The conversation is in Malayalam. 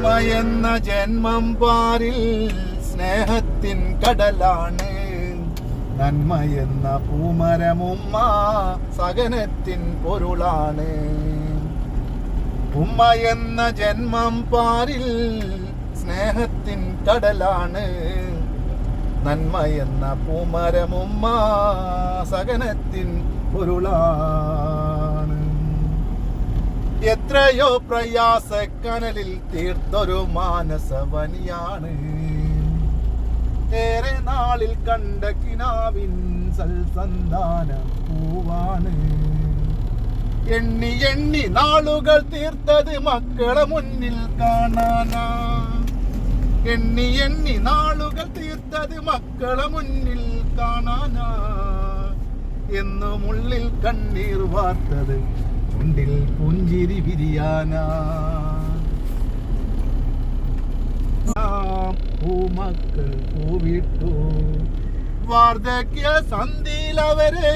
എന്ന ജന്മം പാരിൽ സ്നേഹത്തിൻ കടലാണ്. നന്മ എന്ന പൂമരമുമ്മ സഹനത്തിൻ പൊരുളാണ്. ഉമ്മ എന്ന ജന്മം പാരിൽ സ്നേഹത്തിൻ കടലാണ്. നന്മ എന്ന പൂമരമുമ്മ സഹനത്തിൻ പൊരുളാണ്. എത്രയോ പ്രയാസക്കനലിൽ തീർത്തൊരു മാനസവനിയാണ്. ഏറെ നാളിൽ കണ്ട കിനാവിൻ സൽസന്താന പൂവാണ്. എണ്ണി എണ്ണി നാളുകൾ തീർത്തത് മക്കളെ മുന്നിൽ കാണാനാ. എണ്ണി എണ്ണി നാളുകൾ തീർത്തത് മക്കളെ മുന്നിൽ കാണാനാ. എന്നും ഉള്ളിൽ കണ്ണീർ വാർത്തത് ചുണ്ടിൽ പുഞ്ചിരി വിരിയാനാ. പൂമക്കൾ പൂവിട്ടു വാർദ്ധക്യ സന്ധിയിലവരെ